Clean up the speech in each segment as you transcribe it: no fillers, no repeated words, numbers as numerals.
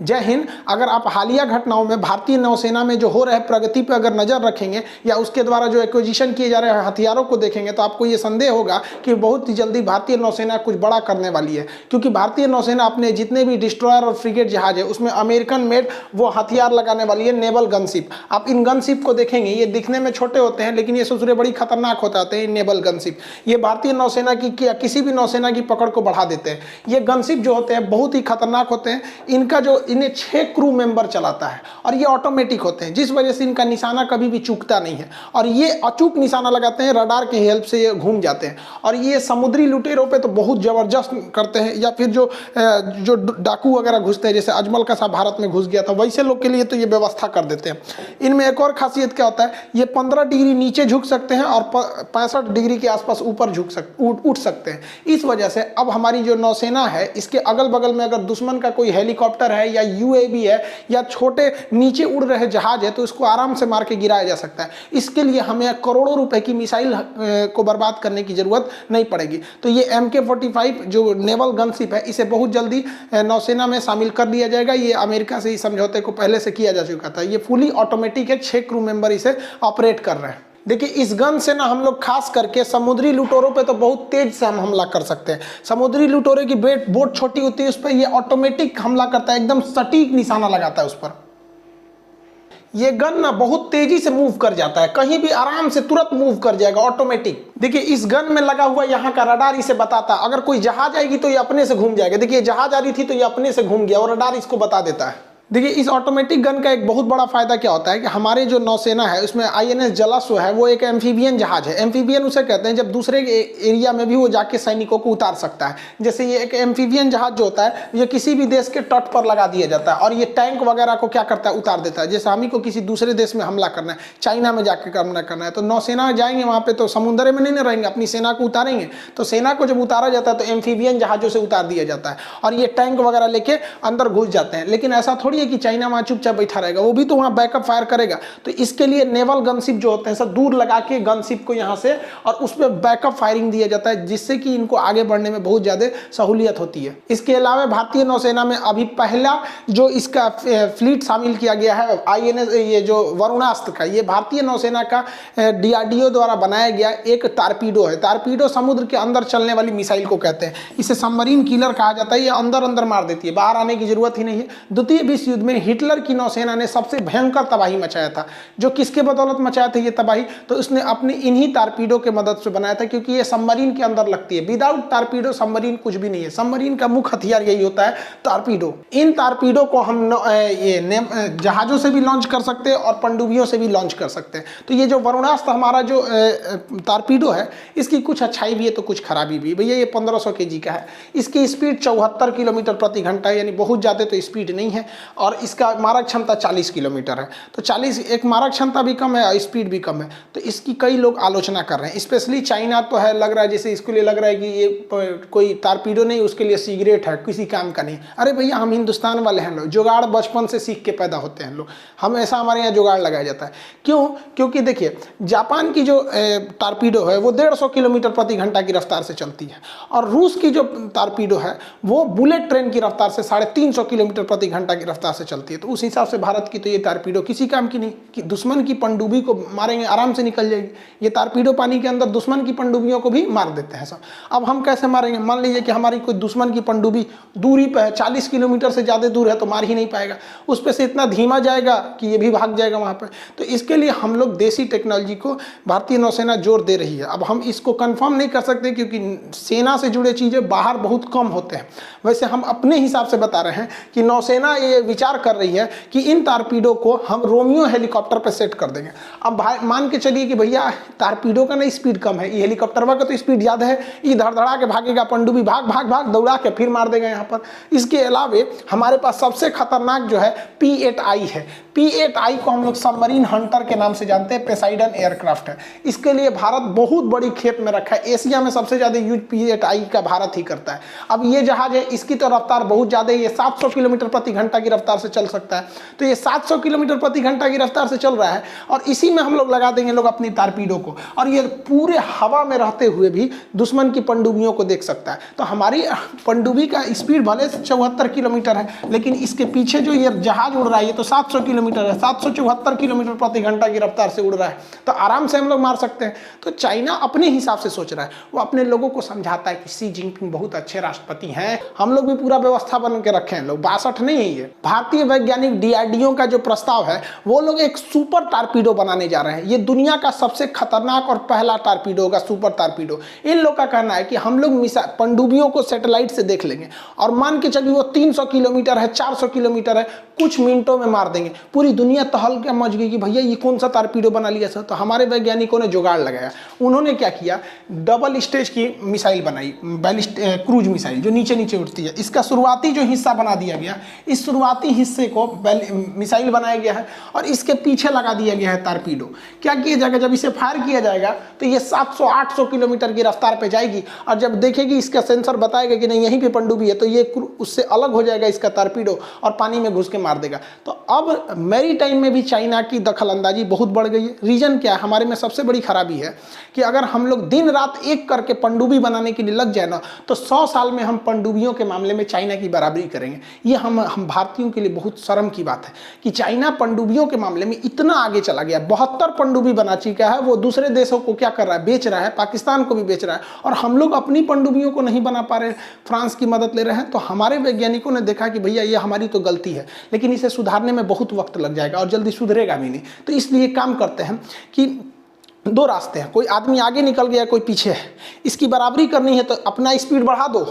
जय हिंद। अगर आप हालिया घटनाओं में भारतीय नौसेना में जो हो रहे प्रगति पर अगर नजर रखेंगे या उसके द्वारा जो एक्विजिशन किए जा रहे हथियारों को देखेंगे तो आपको ये संदेह होगा कि बहुत ही जल्दी भारतीय नौसेना कुछ बड़ा करने वाली है, क्योंकि भारतीय नौसेना अपने जितने भी डिस्ट्रॉयर और फ्रिगेट जहाज है उसमें अमेरिकन मेड वो हथियार लगाने वाली है, नेवल गनशिप। आप इन गनशिप को देखेंगे, ये दिखने में छोटे होते हैं लेकिन ये ससुरे बड़ी खतरनाक हो जाते हैं। नेवल गनशिप ये भारतीय नौसेना की किसी भी नौसेना की पकड़ को बढ़ा देते हैं। ये गनशिप जो होते हैं बहुत ही खतरनाक होते हैं। इन्हें 6 क्रू मेंबर चलाता है और ये ऑटोमेटिक होते हैं, जिस वजह से इनका निशाना कभी भी चूकता नहीं है और ये अचूक निशाना लगाते हैं, रडार की हेल्प से ये घूम जाते हैं। और ये समुद्री लुटेरों पे तो बहुत जबरदस्त करते हैं, या फिर जो डाकू वगैरह घुसते हैं, जैसे अजमल का साहब भारत में घुस गया था, वैसे लोग के लिए तो ये व्यवस्था कर देते हैं। इनमें एक और खासियत क्या होता है, ये 15 डिग्री नीचे झुक सकते हैं और 65 डिग्री के आसपास ऊपर उठ सकते हैं। इस वजह से अब हमारी जो नौसेना है इसके अगल बगल में अगर दुश्मन का कोई हेलीकॉप्टर है या यूएवी है या छोटे नीचे उड़ रहे जहाज है तो इसको आराम से मार के गिराया जा सकता है। इसके लिए हमें करोड़ों रुपए की मिसाइल को बर्बाद करने की जरूरत नहीं पड़ेगी। तो ये MK-45 जो नेवल गनशिप है इसे बहुत जल्दी नौसेना में शामिल कर लिया जाएगा। ये अमेरिका से इस समझौते को पहले से किया जा चुका था। ये फुली ऑटोमेटिक है, 6 क्रू मेंबर इसे ऑपरेट कर रहे हैं। देखिए इस गन से ना हम लोग खास करके समुद्री लुटेरों पे तो बहुत तेज से हम हमला कर सकते हैं। समुद्री लुटेरों की बोट छोटी होती है, उस पर ये ऑटोमेटिक हमला करता है, एकदम सटीक निशाना लगाता है उस पर। ये गन ना बहुत तेजी से मूव कर जाता है, कहीं भी आराम से तुरंत मूव कर जाएगा ऑटोमेटिक। देखिए इस गन में लगा हुआ यहाँ का रडार इसे बताता है, अगर कोई जहाज आएगी तो ये अपने से घूम जाएगा। देखिए जहाज आ रही थी तो ये अपने से घूम गया और रडार इसको बता देता है। देखिए इस ऑटोमेटिक गन का एक बहुत बड़ा फायदा क्या होता है कि हमारे जो नौसेना है उसमें INS जलाश्व है, वो एक एम्फीबियन जहाज है। एम्फीबियन उसे कहते हैं जब दूसरे एरिया में भी वो जाके सैनिकों को उतार सकता है। जैसे ये एक एम्फीबियन जहाज जो होता है ये किसी भी देश के तट पर लगा दिया जाता है और ये टैंक वगैरह को क्या करता है, उतार देता है। जैसे हम ही को किसी दूसरे देश में हमला करना है, चाइना में जाकर हमला करना है, तो नौसेना जाएंगे वहाँ पे तो समुद्र में नहीं रहेंगे, अपनी सेना को उतारेंगे। तो सेना को जब उतारा जाता है तो एम्फीबियन जहाजों से उतार दिया जाता है और ये टैंक वगैरह लेके अंदर घुस जाते हैं। लेकिन ऐसा थोड़ी है कि चाइना वहाँ चुपचाप बैठा रहेगा, वो भी तो वहाँ बैकअप फायर करेगा। तो इसके लिए नेवल गनशिप जो होते हैं सब दूर लगा के गनशिप को यहाँ से और उस पर बैकअप फायरिंग दिया जाता है, जिससे कि इनको आगे बढ़ने में बहुत ज़्यादा सहूलियत होती है। इसके अलावा भारतीय नौसेना में अभी पहला जो इसका फ्लीट शामिल किया गया है INS ये जो वरुणास्त्र का, ये भारतीय नौसेना का DRDO द्वारा बनाया गया एक टारपीडो है। टारपीडो समुद्र के अंदर चलने वाली मिसाइल को कहते हैं। इसे सबमरीन किलर कहा जाता है। ये अंदर अंदर मार देती है, बाहर आने की जरूरत ही नहीं है। द्वितीय विश्व युद्ध में हिटलर की नौसेना ने सबसे भयंकर तबाही मचाया था। जो किसके बदौलत मचाया था ये तबाही, तो उसने अपने इन्हीं टारपीडो के मदद से बनाया था, क्योंकि ये सबमरीन के अंदर लगती है। विदाउट टारपीडो सबमरीन कुछ भी नहीं है। सबमरीन का मुख्य हथियार यही होता है, टारपीडो। इन टारपीडो को हम जहाजों से भी लॉन्च कर सकते हैं और पनडुब्बियों से भी लॉन्च कर सकते हैं। तो ये जो वरुणास्त्र हमारा जो टारपीडो है इसकी कुछ अच्छाई भी है तो कुछ खराबी भी। भैया ये 1500 kg का है, इसकी स्पीड 74 किलोमीटर प्रति घंटा है, यानी बहुत ज़्यादा तो स्पीड नहीं है। और इसका मारक क्षमता 40 किलोमीटर है। तो 40 एक मारक क्षमता भी कम है, स्पीड भी कम है। तो इसकी कई लोग आलोचना कर रहे हैं, स्पेशली चाइना तो है, लग रहा है जैसे इसके लिए लग रहा है कि ये कोई टारपीडो नहीं, उसके लिए सिगरेट है, किसी काम का नहीं। अरे भैया हम हिंदुस्तान वाले हैं लोग, जुगाड़ बचपन से सीख के पैदा होते हैं लोग, हमेशा हमारे यहाँ जुगाड़ लगाया जाता है। क्यों? क्योंकि देखिए जापान की जो टारपीडो है वो 150 किलोमीटर प्रति घंटा की रफ्तार से चलती है और रूस की जो टारपीडो है वो बुलेट ट्रेन की रफ्तार से 350 किलोमीटर प्रति घंटा की रफ्तार से चलती है। तो उस हिसाब से भारत की तो ये टारपीडो किसी काम की नहीं, कि दुश्मन की पनडुब्बी को मारेंगे आराम से निकल जाएगी। ये टारपीडो पानी के अंदर दुश्मन की पनडुब्बियों को भी मार देते हैं सब। अब हम कैसे मारेंगे? मान लीजिए कि हमारी कोई दुश्मन की पनडुब्बी दूरी पर है, 40 किलोमीटर से ज़्यादा दूर है, तो मार ही नहीं पाएगा। उस पर से इतना धीमा जाएगा कि ये भी भाग जाएगा वहाँ पर। तो इसके लिए हम लोग देसी टेक्नोलॉजी को भारतीय नौसेना जोर दे रही है। अब हम इसको कंफर्म नहीं कर सकते क्योंकि सेना से जुड़े चीज़ें बाहर बहुत कम होते हैं। वैसे हम अपने हिसाब से बता रहे हैं कि नौसेना ये विचार कर रही है कि इन टारपीडो को हम रोमियो हेलीकॉप्टर पर सेट कर देंगे। अब मान के चलिए कि भैया टारपीडो का ना स्पीड कम है, ये हेलीकॉप्टर का तो स्पीड ज़्यादा है, ये धड़धड़ा के भागेगा, पनडुब्बी भाग भाग भाग दौड़ा के फिर मार देगा यहाँ पर। इसके अलावे हमारे पास सबसे खतरनाक जो है P-8I है। P-8I को हम लोग सबमरीन हंटर के नाम से जानते हैं, पोसाइडन एयरक्राफ्ट है। इसके लिए भारत बहुत बड़ी खेप में रखा है। एशिया में सबसे ज़्यादा यूज P-8I का भारत ही करता है। अब ये जहाज है, इसकी तो रफ्तार बहुत ज़्यादा है, ये 700 किलोमीटर प्रति घंटा की रफ्तार से चल सकता है। तो ये 700 किलोमीटर प्रति घंटा की रफ्तार से चल रहा है और इसी में हम लोग लगा देंगे लोग अपनी टारपीडो को, और ये पूरे हवा में रहते हुए भी दुश्मन की पनडुब्बियों को देख सकता है। तो हमारी पनडुब्बी का स्पीड भले 74 किलोमीटर है, लेकिन इसके पीछे जो ये जहाज उड़ रहा है ये तो 700 किलोमीटर है, 774 किलोमीटर प्रति घंटा की रफ्तार से उड़ रहा है, तो आराम से हम लोग मार सकते हैं। तो चाइना अपने हिसाब से सोच रहा है, वो अपने लोगों को समझाता है कि शी जिनपिंग बहुत अच्छे राष्ट्रपति हैं, हम लोग भी पूरा व्यवस्था बन के रखे हैं। लोग 62 नहीं है ये। भारतीय वैज्ञानिक DRDO का जो प्रस्ताव है वो लोग एक सुपर टारपीडो बनाने जा रहे हैं। ये दुनिया का सबसे खतरनाक और पहला टारपीडो होगा, सुपर टारपीडो। इन लोग का कहना है कि हम लोग पनडुब्बियों को सैटेलाइट से देख लेंगे और मान के चलिए वो 300 किलोमीटर है, 400 किलोमीटर है, कुछ मिनटों में मार देंगे। पूरी दुनिया तहलका मच गई कि भैया ये कौन सा टारपीडो बना लिया सर। तो हमारे वैज्ञानिकों ने जुगाड़ लगाया, उन्होंने क्या किया, डबल स्टेज की मिसाइल बनाई, क्रूज मिसाइल जो नीचे नीचे उठती है। इसका शुरुआती जो हिस्सा बना दिया गया, इस शुरुआती हिस्से को मिसाइल बनाया गया है और इसके पीछे लगा दिया गया है टारपीडो। क्या किया जाएगा, जब इसे फायर किया जाएगा तो ये 700-800 किलोमीटर की रफ्तार पे जाएगी और जब देखेगी इसका सेंसर बताएगा कि नहीं यहीं पे पनडुब्बी है, तो ये उससे अलग हो जाएगा इसका टारपीडो और पानी में घुस के मार देगा। तो अब मैरीटाइम में भी चाइना की दखलंदाजी बहुत बढ़ गई है। रीजन क्या है, हमारे में सबसे बड़ी खराबी है कि अगर हम लोग दिन रात एक करके पनडुब्बी बनाने के लिए लग जाए ना, तो 100 साल में हम पनडुब्बियों के मामले में चाइना की बराबरी करेंगे। ये हम भारतीयों के लिए बहुत शर्म की बात है कि चाइना पनडुब्बियों के मामले में इतना आगे चला गया। 72 पनडुब्बी बना चुका है, वो दूसरे देशों को क्या कर रहा है, बेच रहा है, पाकिस्तान को भी बेच रहा है, और हम लोग अपनी पनडुब्बियों को नहीं बना पा रहे, फ्रांस की मदद ले रहे हैं। तो हमारे वैज्ञानिकों ने देखा कि भैया ये हमारी तो गलती है, लेकिन इसे सुधारने में बहुत वक्त लग जाएगा और जल्दी सुधरेगा भी नहीं। तो इसलिए काम करते हैं कि 2 रास्ते हैं, कोई आदमी आगे निकल गया, कोई पीछे है, इसकी बराबरी करनी है तो अपना स्पीड बढ़ा दो,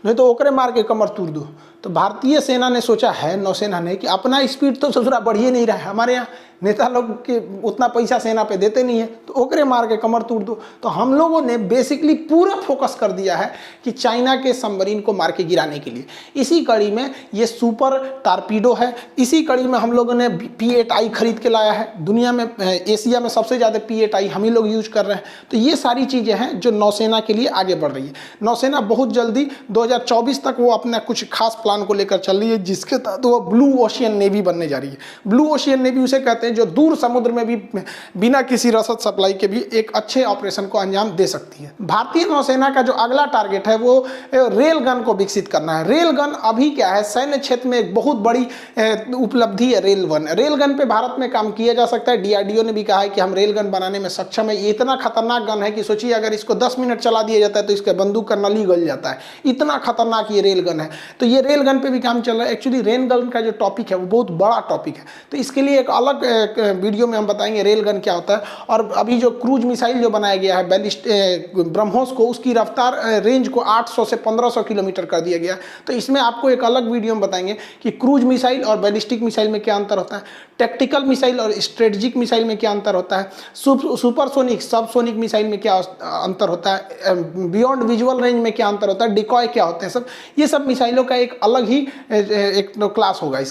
नहीं तो ओकरे मार के कमर तोड़ दो। तो भारतीय सेना ने सोचा है, नौसेना ने, कि अपना स्पीड तो ससुरा बढ़ ही नहीं रहा है, हमारे यहाँ नेता लोग के उतना पैसा सेना पे देते नहीं है, तो ओकरे मार के कमर तोड़ दो। तो हम लोगों ने बेसिकली पूरा फोकस कर दिया है कि चाइना के सबमरीन को मार के गिराने के लिए। इसी कड़ी में ये सुपर टारपीडो है, इसी कड़ी में हम लोगों ने P8I खरीद के लाया है। दुनिया में, एशिया में सबसे ज़्यादा P8I हम ही लोग यूज कर रहे हैं। तो ये सारी चीज़ें हैं जो नौसेना के लिए आगे बढ़ रही है। नौसेना बहुत जल्दी 2024 तक वो अपना कुछ खास प्लान को लेकर चल रही है, जिसके तहत वो ब्लू ओशियन नेवी बनने जा रही है। ब्लू ओशियन नेवी उसे कहते हैं जो दूर समुद्र में भी बिना किसी रसद सप्लाई के भी एक अच्छे ऑपरेशन को अंजाम दे सकती है। भारतीय नौसेना का जो अगला टारगेट है वो रेल गन को विकसित करना है। रेल गन अभी क्या है, सैन्य क्षेत्र में एक बहुत बड़ी उपलब्धि है रेल गन पे भारत में काम किया जा सकता है। DRDO ने भी कहा है कि हम रेल गन बनाने में सक्षम है। ये इतना खतरनाक गन है कि सोचिए अगर इसको 10 मिनट चला दिया जाता है तो इसका बंदूक का नली गल जाता है, इतना खतरनाक ये रेल गन है। तो ये रेल गन पे भी काम चल रहा है। एक्चुअली रेल गन का जो टॉपिक है वो बहुत बड़ा टॉपिक है, तो इसके लिए एक अलग वीडियो में हम बताएंगे रेल गन क्या होता है। और अभी जो क्रूज मिसाइल जो बनाया गया है ब्रह्मोस को, उसकी रफ्तार रेंज को 800 से 1500 किलोमीटर कर दिया गया। तो इसमें आपको एक अलग वीडियो में बताएंगे कि क्रूज मिसाइल और बैलिस्टिक मिसाइल में क्या अंतर होता है, टैक्टिकल मिसाइल और स्ट्रेटेजिक मिसाइल में क्या अंतर होता है, सुपरसोनिक सबसोनिक मिसाइल में क्या अंतर होता है, बियॉन्ड विजुअल रेंज में क्या अंतर होता है, डिकॉय क्या होते हैं, सब ये सब मिसाइलों का एक अलग ही एक क्लास होगा।